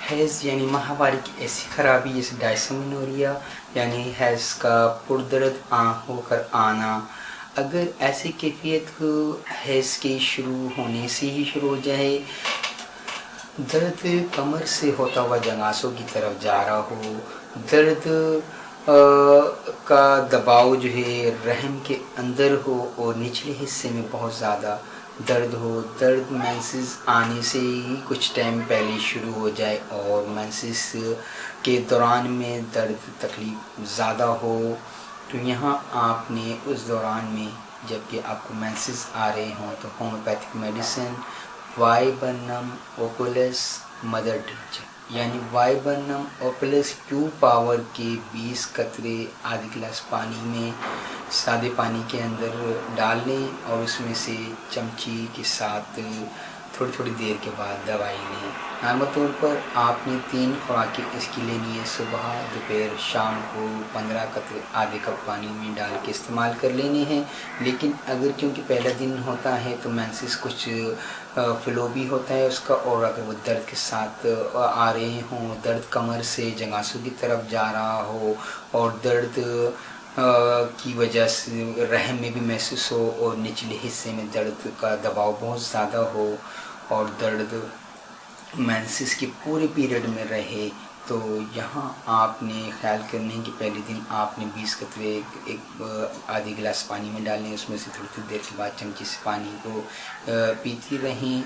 حیض یعنی ماہواری کی ایسی خرابی جیسے ڈائسمنوریا یعنی حیض کا پردرد ہو کر آنا، اگر ایسی کیفیت حیض کے شروع ہونے سے ہی شروع ہو جائے، درد کمر سے ہوتا ہوا جناسوں کی طرف جا رہا ہو، درد کا دباؤ جو ہے رحم کے اندر ہو اور نچلے حصے میں بہت زیادہ درد ہو، درد مینسز آنے سے ہی کچھ ٹائم پہلے شروع ہو جائے اور مینسز کے دوران میں درد تکلیف زیادہ ہو، تو یہاں آپ نے اس دوران میں جب کہ آپ کو مینسز آ رہے ہوں تو ہومیوپیتھک میڈیسن وائبرنم اوپولس مدر ٹیچر یعنی وائبرنم اوپولس کیو پاور کے 20 قطرے آدھی گلاس پانی میں سادے پانی کے اندر ڈال لیں اور اس میں سے چمچی کے ساتھ تھوڑی تھوڑی دیر کے بعد دوائی لیں۔ عام طور پر آپ نے 3 خوراکیں اس کی لینی ہے، صبح دوپہر شام کو 15 قطرے آدھے کپ پانی میں ڈال کے استعمال کر لینے ہیں، لیکن اگر کیونکہ پہلا دن ہوتا ہے تو مینسز کچھ فلو بھی ہوتا ہے اس کا، اور اگر وہ درد کے ساتھ آ رہے ہوں، درد کمر سے جناسوں کی طرف جا رہا ہو اور درد کی وجہ سے رحم میں بھی محسوس ہو اور نچلے حصے میں درد کا دباؤ بہت زیادہ ہو اور درد مینسز کے پورے پیریڈ میں رہے، تو یہاں آپ نے خیال کرنا ہے کہ پہلے دن آپ نے 20 قطرے ایک آدھی گلاس پانی میں ڈالیں، اس میں سے تھوڑی تھوڑی دیر کے بعد چمچی سے پانی کو پیتی رہیں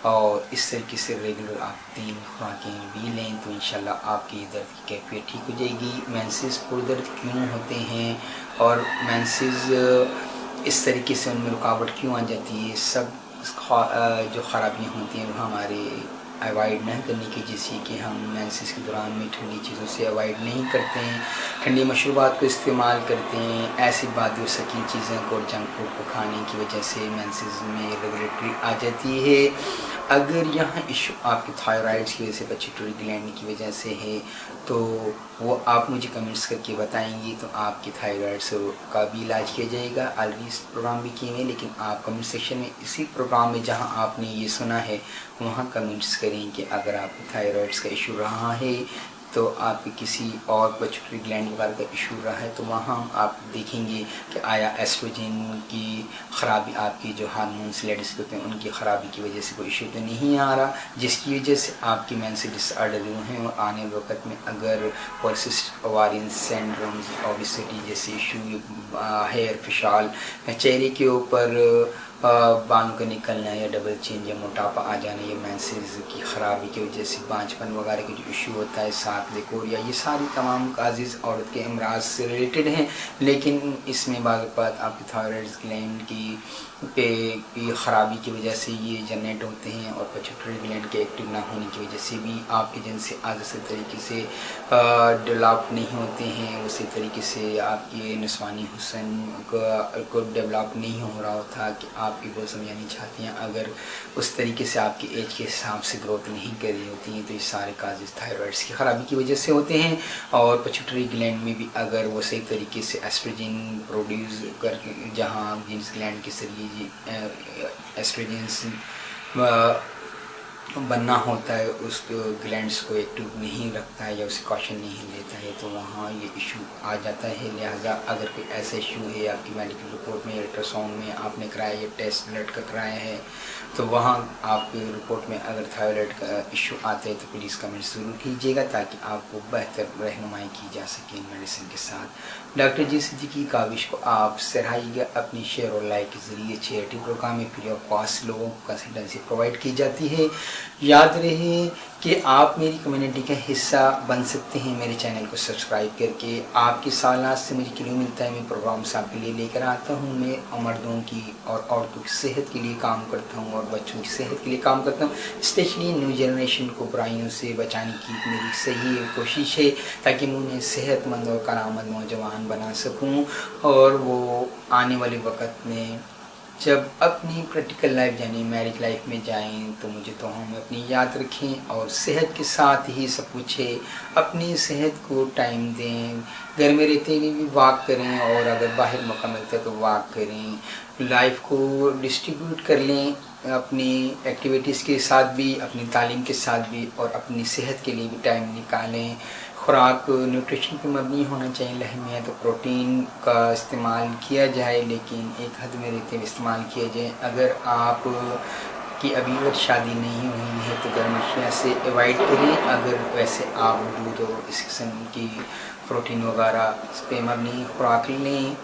اور اس طریقے سے ریگولر آپ 3 خوراکیں بھی لیں تو انشاءاللہ آپ کی درد کی کیفیت ٹھیک ہو جائے گی۔ مینسز پردرد کیوں ہوتے ہیں اور مینسز اس طریقے سے ان میں رکاوٹ کیوں آ جاتی ہے، سب جو خرابیاں ہوتی ہیں وہ ہمارے اوائڈ نہ کرنے کی، جیسے کہ ہم مینسز کے دوران میں ٹھنڈی چیزوں سے اوائڈ نہیں کرتے ہیں، ٹھنڈی مشروبات کو استعمال کرتے ہیں، ایسی بادی و سکین چیزوں کو اور جنک فوڈ کو کھانے کی وجہ سے مینسز میں ریگولیٹری آ جاتی ہے۔ اگر یہاں ایشو آپ کے تھائرائڈ کی وجہ سے پیٹیوٹری گلینڈ کی وجہ سے ہے تو وہ آپ مجھے کمنٹس کر کے بتائیں گے تو آپ کے تھائرائڈ کا بھی علاج کیا جائے گا۔ آلریڈی اس پروگرام بھی کیے ہیں، لیکن آپ کمنٹ سیکشن میں اسی پروگرام میں جہاں آپ نے یہ سنا ہے وہاں کمنٹس کریں کہ اگر آپ کو تھائرائڈس کا ایشو رہا ہے تو آپ کے کسی اور پیٹیوٹری گلینڈ وغیرہ کا ایشو رہا ہے تو وہاں آپ دیکھیں گے کہ آیا ایسٹروجن کی خرابی، آپ کی جو ہارمونس لیڈیز کے ہوتے ہیں ان کی خرابی کی وجہ سے کوئی ایشو تو نہیں آ رہا، جس کی وجہ سے آپ کی مینس ڈس آرڈر ہیں اور آنے وقت میں اگر پولیسسٹک اووارین سینڈروم، اوبیسٹی جیسے ایشو، ہیئر فشال، چہرے کے اوپر بالوں کا نکلنا یا ڈبل چین یا موٹاپا آ جانا یا مینسز کی خرابی کی وجہ سے بانجھپن وغیرہ کا جو ایشو ہوتا ہے، ساتھ لیکوریا، یہ ساری تمام کازز عورت کے امراض سے ریلیٹڈ ہیں، لیکن اس میں بعض اوقات آپ کی تھائرائڈ گلینڈ کی خرابی کی وجہ سے یہ جنریٹ ہوتے ہیں اور پیٹیوٹری گلینڈ کے ایکٹیو نہ ہونے کی وجہ سے بھی آپ کے جن سے آزاد طریقے سے ڈیولپ نہیں ہوتے ہیں، اسی طریقے سے آپ کی نسوانی حسن کو ڈیولپ نہیں ہو رہا ہوتا کہ آپ کی وہ سمجھانی چاہتی ہیں، اگر اس طریقے سے آپ کی ایج کے حساب سے گروتھ نہیں کر رہی ہوتی ہیں تو یہ سارے کازز تھائرائڈس کی خرابی کی وجہ سے ہوتے ہیں۔ اور پیٹیوٹری گلینڈ میں بھی اگر وہ صحیح طریقے سے ایسٹروجن پروڈیوس کر کے، جہاں جینس گلینڈ کے ذریعے ایسٹروجنس بننا ہوتا ہے، اس گلینڈس کو ایکٹیو نہیں رکھتا ہے یا اسے کاشن نہیں دیتا ہے تو وہاں یہ ایشو آ جاتا ہے۔ لہٰذا اگر کوئی ایسا ایشو ہے آپ کی میڈیکل رپورٹ میں، الٹرا ساؤنڈ میں آپ نے کرایا یا ٹیسٹ بلڈ کا کرایا ہے تو وہاں آپ کی رپورٹ میں اگر تھائرائڈ کا ایشو آتا ہے تو پلیز کمنٹ ضرور کیجیے گا تاکہ آپ کو بہتر رہنمائی کی جا سکے میڈیسن کے ساتھ۔ ڈاکٹر جی صدیقی کاوش کو آپ سراہیے گا اپنی شیئر اور لائک کے ذریعے چیریٹی پروگرام میں فری آف کاسٹ لوگوں کو کنسلٹنسی پرووائڈ کی جاتی ہے۔ یاد رہے کہ آپ میری کمیونٹی کا حصہ بن سکتے ہیں میرے چینل کو سبسکرائب کر کے۔ آپ کی سالات سے مجھے کیوں ملتا ہے، میں پروگرامس آپ کے لیے لے کر آتا ہوں، میں مردوں کی اور عورتوں کی صحت کے لیے کام کرتا ہوں اور بچوں کی صحت کے لیے کام کرتا ہوں، اسپیشلی نیو جنریشن کو برائیوں سے بچانے کی میری صحیح کوشش ہے تاکہ میں انہیں صحت مند اور کارآمد نوجوان بنا سکوں اور وہ آنے والے وقت میں جب اپنی پریکٹیکل لائف یعنی میرج لائف میں جائیں تو مجھے تو ہم اپنی یاد رکھیں اور صحت کے ساتھ ہی سب کچھ ہے. اپنی صحت کو ٹائم دیں, گھر میں رہتے ہوئے بھی واک کریں اور اگر باہر موقع ملتا ہے تو واک کریں. لائف کو ڈسٹریبیوٹ کر لیں اپنی ایکٹیویٹیز کے ساتھ بھی, اپنی تعلیم کے ساتھ بھی, اور اپنی صحت کے لیے بھی ٹائم نکالیں. خوراک نیوٹریشن پہ مبنی ہونا چاہیے. لحم ہے تو پروٹین کا استعمال کیا جائے لیکن ایک حد میں رہتے ہوئے استعمال کیا جائے. اگر آپ کی ابھی اور شادی نہیں ہوئی ہے تو گرم اشیاء سے اوائڈ کریں. اگر ویسے آپ دودھ اور اس قسم کی پروٹین وغیرہ اس پہ مبنی خوراک لیں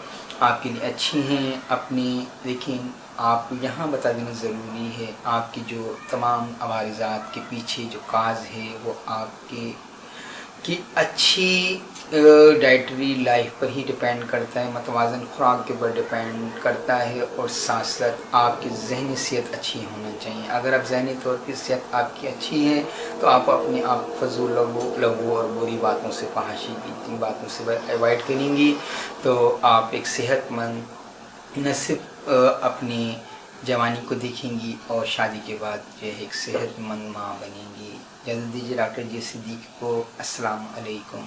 آپ کے لیے اچھی ہیں. اپنی لیکن آپ یہاں بتا دینا ضروری ہے, آپ کی جو تمام عوارضات کے پیچھے جو کاز ہے وہ آپ کی اچھی ڈائٹری لائف پر ہی ڈپینڈ کرتا ہے, متوازن خوراک کے اوپر ڈپینڈ کرتا ہے, اور ساتھ ساتھ آپ کی ذہنی صحت اچھی ہونا چاہیے. اگر آپ ذہنی طور پہ صحت آپ کی اچھی ہے تو آپ اپنے آپ فضول لغو اور بری باتوں سے, فحاشی کی باتوں سے اوائڈ کریں گی تو آپ ایک صحت مند نہ صرف اپنی جوانی کو دیکھیں گی اور شادی کے بعد جو ہے ایک صحت مند ماں بنیں گی. اجازت دیجیے ڈاکٹر جی صدیق کو. السلام علیکم.